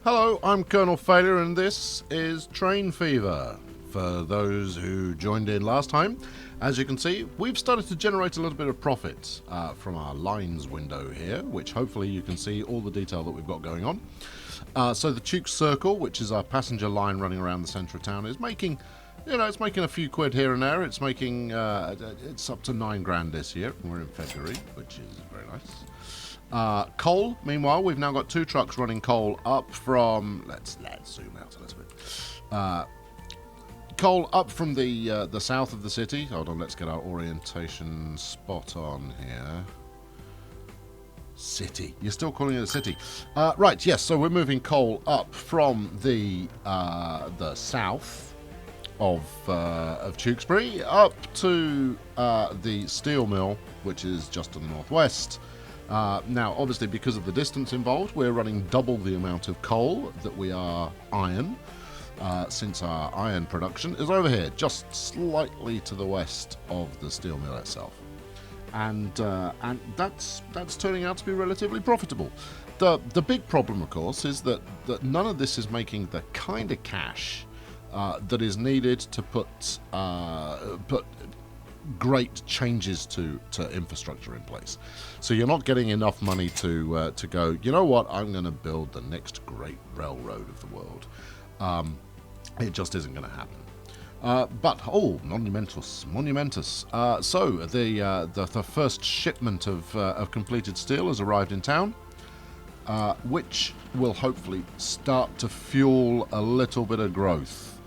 Hello, I'm Colonel Failure, and this is Train Fever. For those who joined in last time, as you can see, we've started to generate a little bit of profit from our lines window here, which hopefully you can see all the detail that we've got going on. So the Tewkes Circle, which is our passenger line running around the centre of town, is making, it's making a few quid here and there. It's making, it's up to 9 grand this year. We're in February, which is very nice. Coal, meanwhile, we've now got 2 trucks running coal up from, let's zoom out a little bit. Coal up from the south of the city. Hold on, let's get our orientation spot on here. City. You're still calling it a city. Right, yes, so we're moving coal up from the south of Tewkesbury up to the steel mill, which is just to the northwest. Now, obviously, because of the distance involved, we're running double the amount of coal that we are iron, since our iron production is over here, just slightly to the west of the steel mill itself. And that's turning out to be relatively profitable. The big problem, of course, is that none of this is making the kind of cash that is needed to put great changes to infrastructure in place. So you're not getting enough money to go, you know what, I'm going to build the next great railroad of the world. It just isn't going to happen. But monumentous. So the first shipment of completed steel has arrived in town, which will hopefully start to fuel a little bit of growth,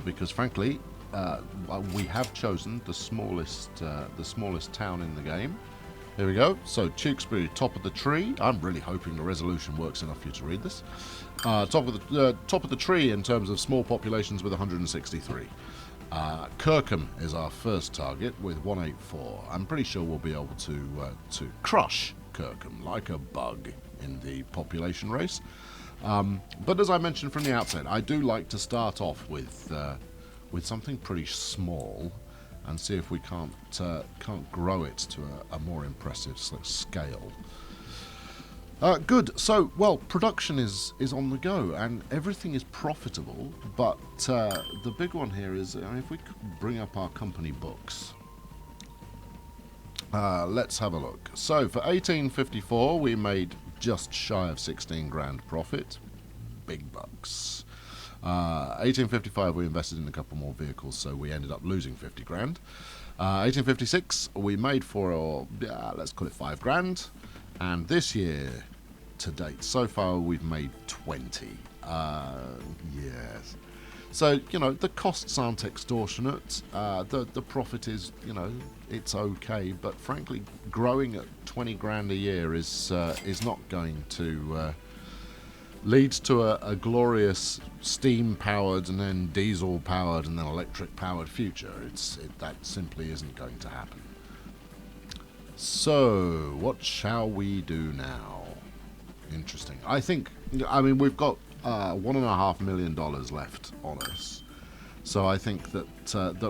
because frankly, we have chosen the smallest town in the game. Here we go. So Tewkesbury, top of the tree. I'm really hoping the resolution works enough for you to read this. Top of the tree in terms of small populations with 163. Kirkham is our first target with 184. I'm pretty sure we'll be able to crush Kirkham like a bug in the population race. But as I mentioned from the outset, I do like to start off with something pretty small and see if we can't grow it to a more impressive scale. Good. So, well, production is on the go and everything is profitable, but the big one here is, if we could bring up our company books. Let's have a look. So, for 1854, we made just shy of 16 grand profit. Big bucks. 1855, we invested in a couple more vehicles, so we ended up losing 50 grand. 1856, we made let's call it 5 grand. And this year, to date, so far, we've made 20. Yes. So, the costs aren't extortionate. The profit is, it's okay. But frankly, growing at 20 grand a year is not going to lead to a glorious steam-powered and then diesel-powered and then electric-powered future. That simply isn't going to happen. So, what shall we do now? Interesting. We've got $1.5 million left on us. So I think that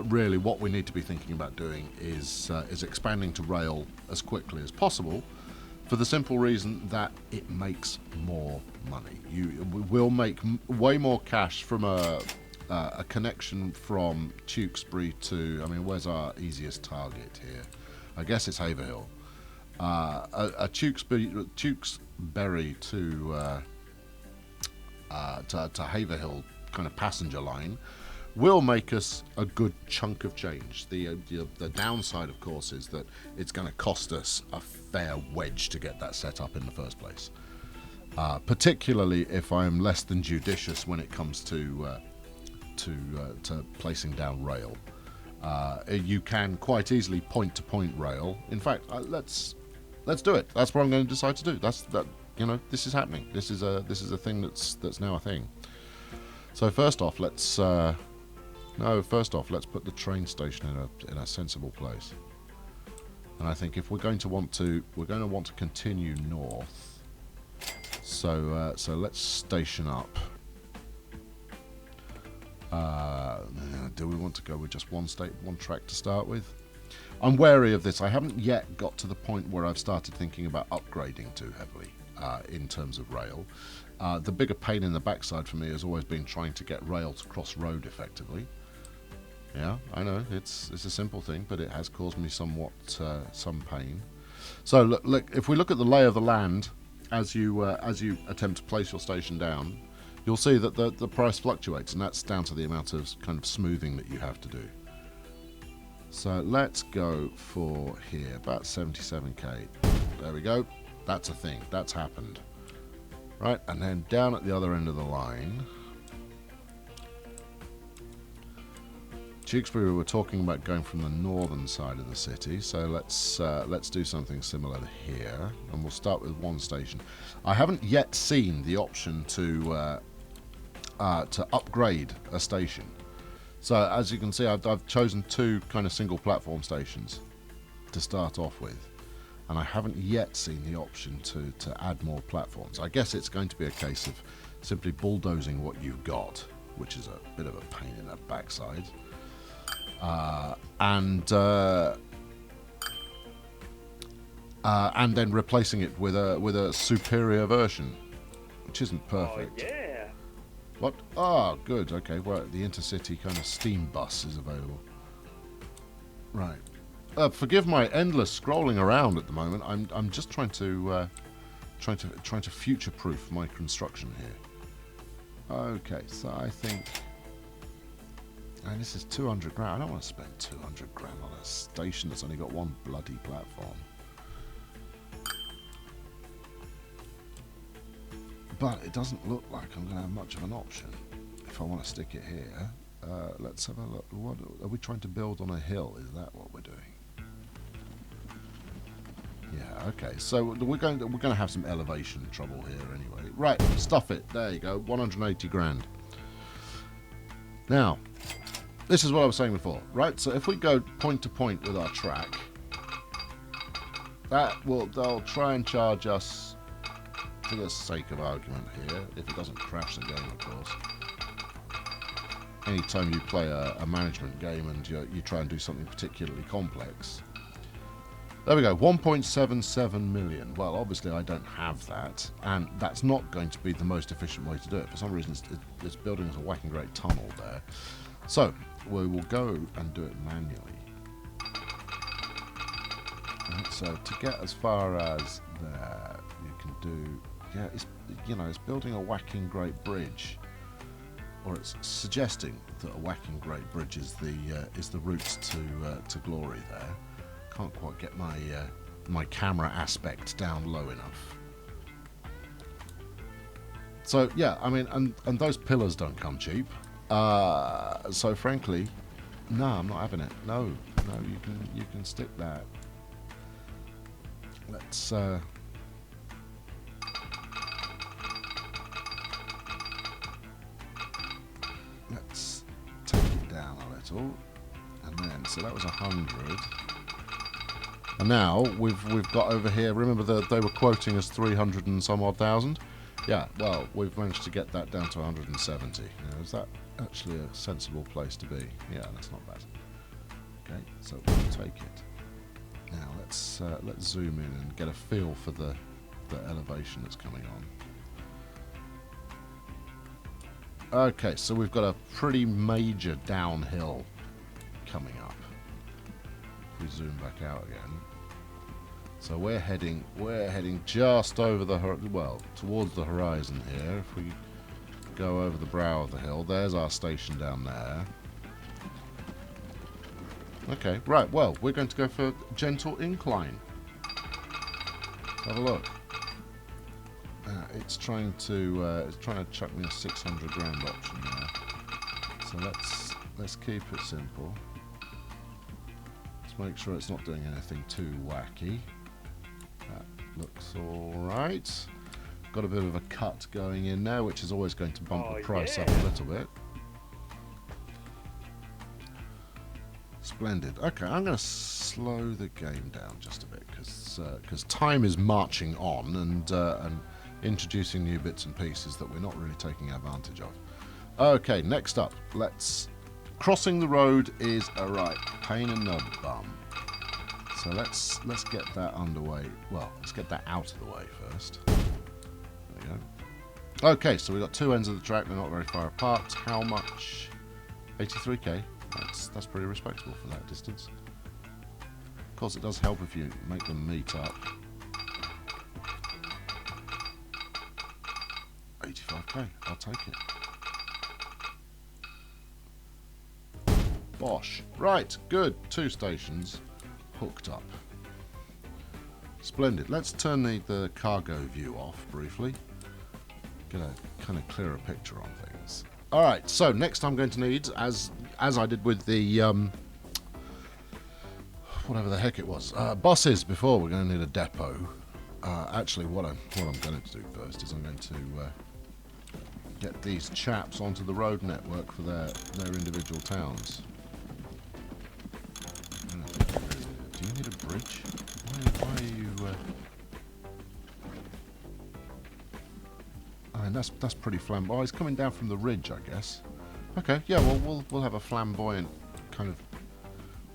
really what we need to be thinking about doing is expanding to rail as quickly as possible, for the simple reason that it makes more money. We will make way more cash from a connection from Tewkesbury to, where's our easiest target here? I guess it's Haverhill. A Tewkesbury to Haverhill kind of passenger line will make us a good chunk of change. The downside, of course, is that it's going to cost us a fair wedge to get that set up in the first place. Particularly if I'm less than judicious when it comes to placing down rail. You can quite easily point-to-point rail. In fact, let's do it. That's what I'm going to decide to do. This is happening. This is a thing that's now a thing. So first off, let's put the train station in a sensible place. And I think if we're going to want to continue north. So let's station up. Do we want to go with just one track to start with? I'm wary of this. I haven't yet got to the point where I've started thinking about upgrading too heavily. in terms of rail. The bigger pain in the backside for me has always been trying to get rail to cross road effectively. Yeah, I know, it's a simple thing, but it has caused me somewhat some pain. So look, if we look at the lay of the land as you attempt to place your station down, you'll see that the price fluctuates, and that's down to the amount of kind of smoothing that you have to do. So let's go for here, about 77k. There we go. That's a thing. That's happened. Right, and then down at the other end of the line, Tewkesbury were talking about going from the northern side of the city, so let's do something similar here, and we'll start with one station. I haven't yet seen the option to upgrade a station. So as you can see, I've chosen 2 kind of single platform stations to start off with, and I haven't yet seen the option to add more platforms. I guess it's going to be a case of simply bulldozing what you've got, which is a bit of a pain in the backside. And then replacing it with a superior version, which isn't perfect. Oh, yeah. What? Oh, good. Okay, well, the intercity kind of steam bus is available. Right. Forgive my endless scrolling around at the moment. I'm just trying to future-proof my construction here. Okay, so I think. And this is 200 grand. I don't want to spend 200 grand on a station that's only got one bloody platform. But it doesn't look like I'm going to have much of an option if I want to stick it here. Let's have a look. What are we trying to build on a hill? Is that what we're doing? Yeah. Okay. So we're going to have some elevation trouble here anyway. Right. Stuff it. There you go. 180 grand. Now. This is what I was saying before, right? So if we go point to point with our track, they'll try and charge us, for the sake of argument here, if it doesn't crash the game, of course. Anytime you play a management game and you try and do something particularly complex. There we go, 1.77 million. Well, obviously I don't have that, and that's not going to be the most efficient way to do it. For some reason, it's building us a whacking great tunnel there. So, we will go and do it manually. And so, to get as far as there, you can do... Yeah, it's building a whacking great bridge. Or it's suggesting that a whacking great bridge is the route to glory there. Can't quite get my camera aspect down low enough. So, yeah, I mean, and those pillars don't come cheap. So frankly, no, I'm not having it. No, you can stick that. Let's take it down a little, and then so that was 100. And now we've got over here. Remember that they were quoting us 300 and some odd thousand. Yeah, well, we've managed to get that down to 170. Now, is that actually a sensible place to be? Yeah, that's not bad. Okay, so we'll take it. Now let's zoom in and get a feel for the elevation that's coming on. Okay, so we've got a pretty major downhill coming up. If we zoom back out again. So we're heading just over towards the horizon here. If we go over the brow of the hill, there's our station down there. Okay, right. Well, we're going to go for gentle incline. Have a look. It's trying to chuck me a 600 grand option there. So let's keep it simple. Let's make sure it's not doing anything too wacky. That looks all right. Got a bit of a cut going in there, which is always going to bump the price up a little bit. Splendid. Okay, I'm going to slow the game down just a bit because time is marching on and introducing new bits and pieces that we're not really taking advantage of. Okay, next up, crossing the road is a right pain in the bum. So let's get that underway. Well, let's get that out of the way first. we go. Okay, so we've got two ends of the track. They're not very far apart. How much? 83k. That's pretty respectable for that distance. Of course, it does help if you make them meet up. 85k. I'll take it. Bosh. Right, good. Two stations hooked up. Splendid. Let's turn the cargo view off briefly. Get a kind of clearer picture on things. Alright, so next I'm going to need, as I did with the, whatever the heck it was, buses before, we're going to need a depot. Actually, what I'm going to do first is I'm going to get these chaps onto the road network for their individual towns. Do you need a bridge? Why are you... I mean, that's pretty flamboyant. Oh, he's coming down from the ridge, I guess. Okay, yeah, well, we'll have a flamboyant kind of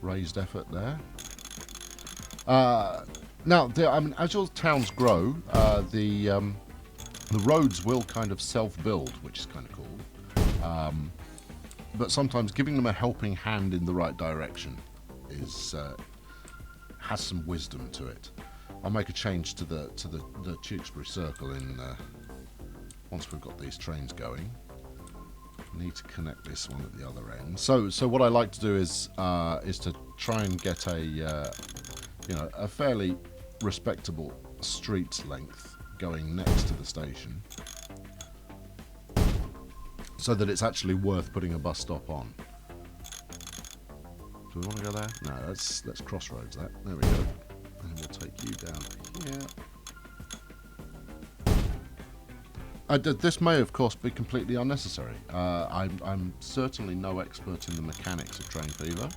raised effort there. Now, I mean, as your towns grow, the roads will kind of self-build, which is kind of cool. But sometimes giving them a helping hand in the right direction has some wisdom to it. I'll make a change to the Tewkesbury Circle in once we've got these trains going. Need to connect this one at the other end. So what I like to do is to try and get a fairly respectable street length going next to the station, so that it's actually worth putting a bus stop on. Do we want to go there? No, let's crossroads that. There we go. And we'll take you down here. This may, of course, be completely unnecessary. I'm certainly no expert in the mechanics of train fever.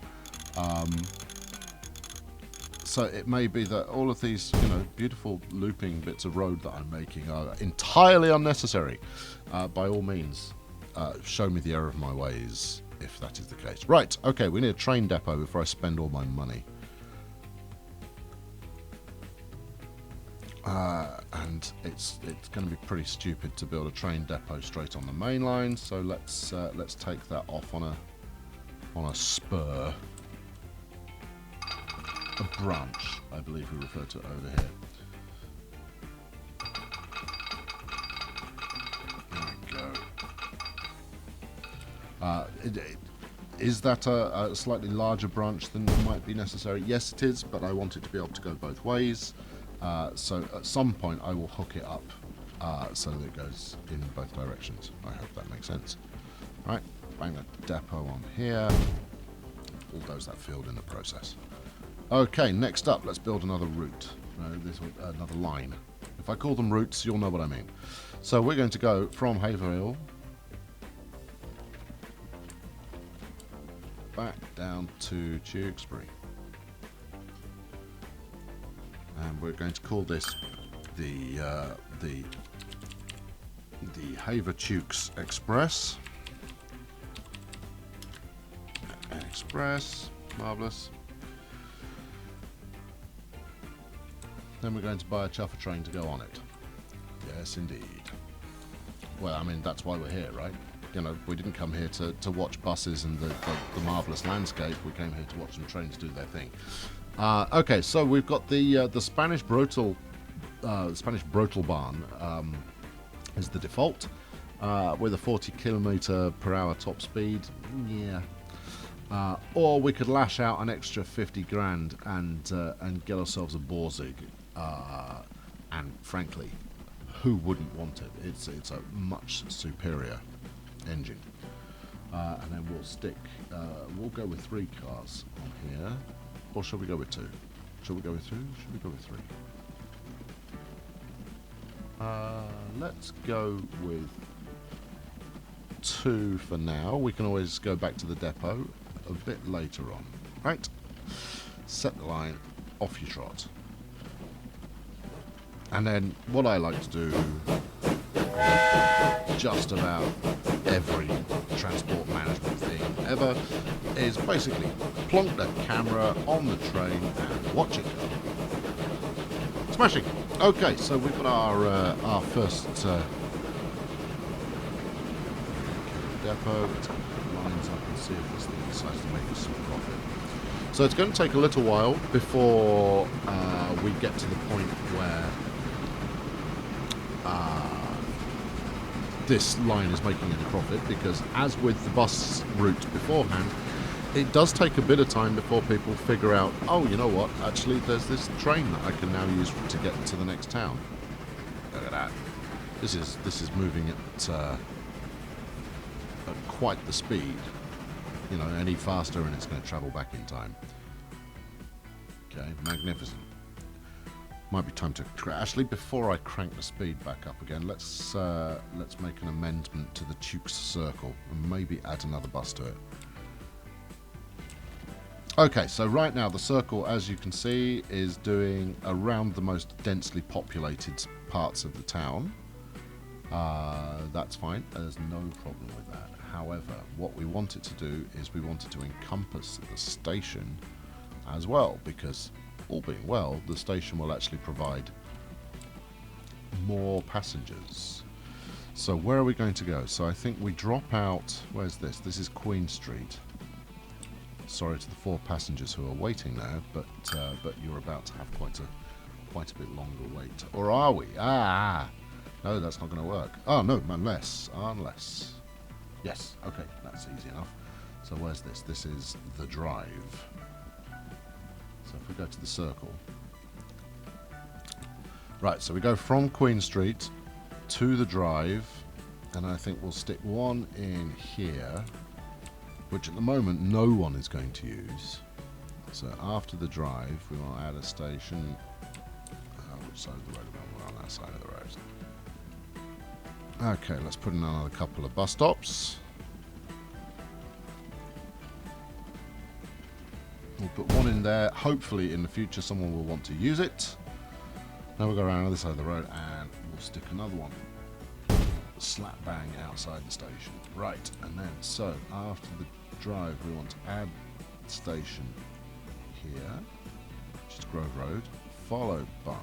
So it may be that all of these, beautiful looping bits of road that I'm making are entirely unnecessary. By all means, show me the error of my ways, if that is the case. Right, okay, we need a train depot before I spend all my money. And it's going to be pretty stupid to build a train depot straight on the main line, so let's take that off on a spur. A branch, I believe we refer to it over here. There we go. Is that a slightly larger branch than might be necessary? Yes, it is, but I want it to be able to go both ways. So at some point I will hook it up so that it goes in both directions. I hope that makes sense. Right, bang a depot on here. Bulldoze that field in the process. Okay, next up, let's build another route. Another line. If I call them routes, you'll know what I mean. So we're going to go from Haverhill back down to Tewkesbury. And we're going to call this the Haver-Tewkes Express. Marvellous. Then we're going to buy a chuffer train to go on it. Yes, indeed. Well, I mean, that's why we're here, right? We didn't come here to watch buses and the marvellous landscape. We came here to watch some trains do their thing. Okay, so we've got the Spanish Brotal barn is the default with a 40 km/h top speed. Yeah. Or we could lash out an extra 50 grand and get ourselves a Borzig. And frankly, who wouldn't want it? It's a much superior engine. And then we'll go with 3 cars on here. Or shall we go with 2? Shall we go with 2? Should we go with 3? Let's go with 2 for now. We can always go back to the depot a bit later on. Right. Set the line, off you trot. And then what I like to do just about every transport management thing ever is basically plonk the camera on the train and watch it go. Smashing. Okay, so we've got our first depot. Let's get the lines up and see if this thing decides to make us some profit. So it's going to take a little while before we get to the point where this line is making any profit, because as with the bus route beforehand, it does take a bit of time before people figure out, oh, you know what, actually there's this train that I can now use to get to the next town. Look at that. This is moving at quite the speed. You know, any faster and it's going to travel back in time. Okay, magnificent. Might be time to actually, before I crank the speed back up again, let's make an amendment to the Duke's Circle and maybe add another bus to it. Okay, so right now the circle, as you can see, is doing around the most densely populated parts of the town. That's fine. There's no problem with that. However, what we want it to do is we want it to encompass the station as well, because all being well, the station will actually provide more passengers. So where are we going to go? So I think we drop out. Where's this? This is Queen Street. Sorry to the 4 passengers who are waiting now, but you're about to have quite a bit longer wait. Or are we? Ah, no, that's not going to work. Oh no, unless. Yes, okay, that's easy enough. So where's this? This is the drive. So if we go to the circle. Right, so we go from Queen Street to the drive, and I think we'll stick one in here, which at the moment no one is going to use. So after the drive, we want to add a station. Which side of the road? We're on that side of the road. Okay, let's put in another couple of bus stops. We'll put one in there. Hopefully in the future someone will want to use it. Now we'll go around the other side of the road and we'll stick another one slap bang outside the station. Right, and then so after the drive we want to add the station here, which is Grove Road, followed by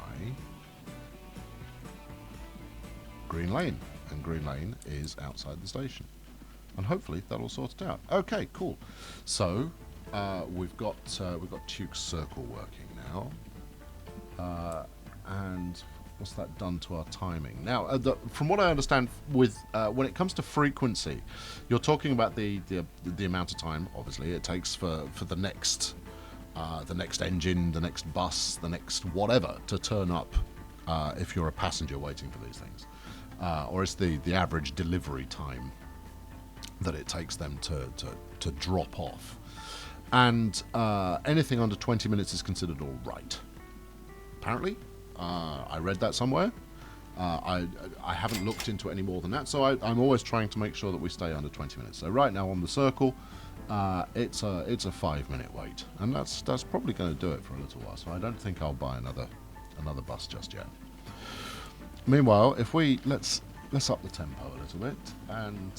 Green Lane, and Green Lane is outside the station, and hopefully that'll sort it out. Okay, cool. So we've got Duke's Circle working now, and what's that done to our timing? Now, from what I understand, with when it comes to frequency, you're talking about the amount of time, obviously, it takes for the next engine, the next bus, the next whatever to turn up if you're a passenger waiting for these things, or it's the average delivery time that it takes them to drop off. And anything under 20 minutes is considered all right, apparently. I read that somewhere. I haven't looked into it any more than that, so I'm always trying to make sure that we stay under 20 minutes. So right now on the circle, it's a 5-minute wait, and that's probably going to do it for a little while. So I don't think I'll buy another bus just yet. Meanwhile, if we let's up the tempo a little bit, and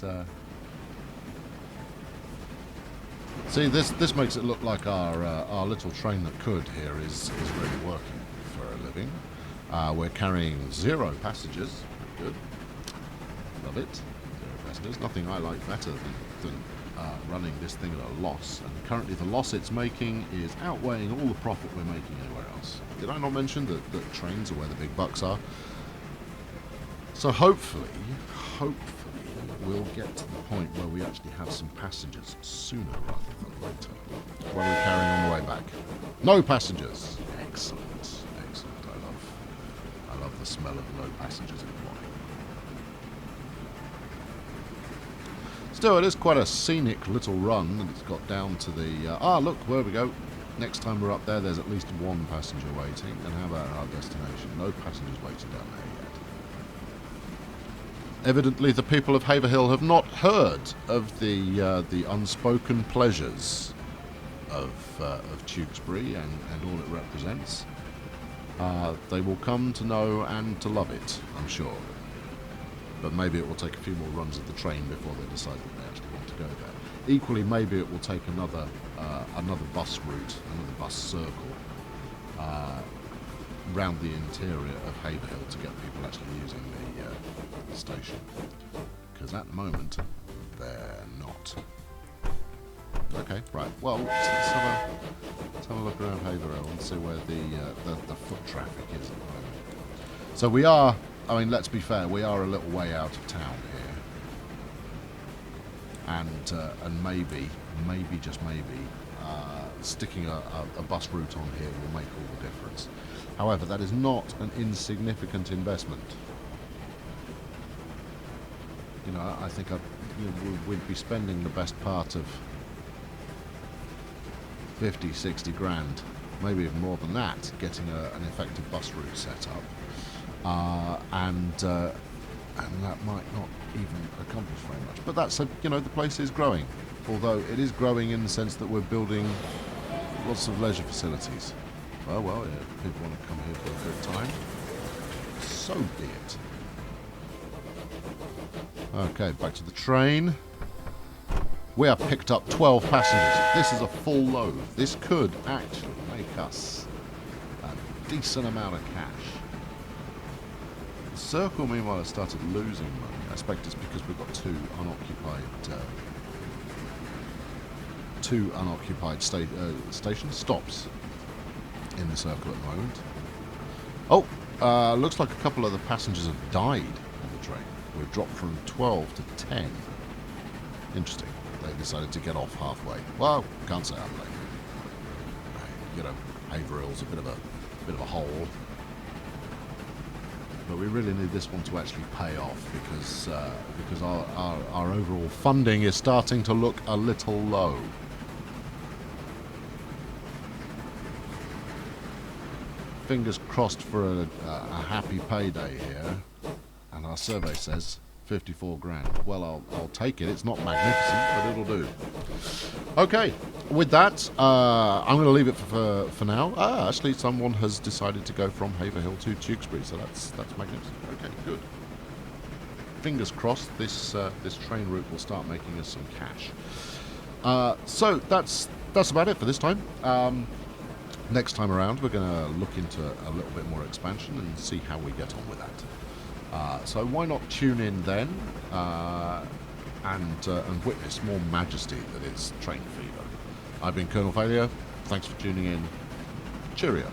see, this makes it look like our little train that could here is really working for a living. We're carrying 0 passengers. Good. Love it. 0 passengers. Nothing I like better than running this thing at a loss. And currently the loss it's making is outweighing all the profit we're making anywhere else. Did I not mention that trains are where the big bucks are? So hopefully we'll get to the point where we actually have some passengers sooner rather than later. What are we carrying on the way back? No passengers. Excellent. I love the smell of no passengers in flying. Still, it is quite a scenic little run, and it's got down to the... look, where we go. Next time we're up there, there's at least 1 passenger waiting. And how about our destination? No passengers waiting down there yet. Evidently, the people of Haverhill have not heard of the unspoken pleasures of Tewkesbury and all it represents. They will come to know and to love it, I'm sure. But maybe it will take a few more runs of the train before they decide that they actually want to go there. Equally, maybe it will take another bus route, another bus circle, round the interior of Haverhill to get people actually using the station. Because at the moment, they're not. Okay, right. Well, let's have a look around Haverhill and see where the foot traffic is at the moment. So we are, I mean, let's be fair, we are a little way out of town here. And maybe, just maybe, sticking a bus route on here will make all the difference. However, that is not an insignificant investment. You know, I think we'd be spending the best part of 50, 60 grand, maybe even more than that, getting an effective bus route set up, and that might not even accomplish very much. But that's you know, the place is growing, although it is growing in the sense that we're building lots of leisure facilities. Well, yeah, if people want to come here for a good time, so be it. Okay, back to the train. We have picked up 12 passengers. This is a full load. This could actually make us a decent amount of cash. The Circle, meanwhile, has started losing money. I expect it's because we've got two unoccupied station stops in the Circle at the moment. Oh, looks like a couple of the passengers have died on the train. We've dropped from 12 to 10. Interesting. They decided to get off halfway. Well, can't say I'm late. You know, Haverhill's a bit of a hole. But we really need this one to actually pay off because our overall funding is starting to look a little low. Fingers crossed for a happy payday here, and our survey says 54 grand. Well, I'll take it. It's not magnificent, but it'll do. Okay, with that, I'm going to leave it for now. Actually, someone has decided to go from Haverhill to Tewkesbury, so that's magnificent. Okay, good. Fingers crossed, this train route will start making us some cash. So that's about it for this time. Next time around, we're going to look into a little bit more expansion and see how we get on with that. So why not tune in then and witness more majesty that is train fever. I've been Colonel Failure. Thanks for tuning in. Cheerio.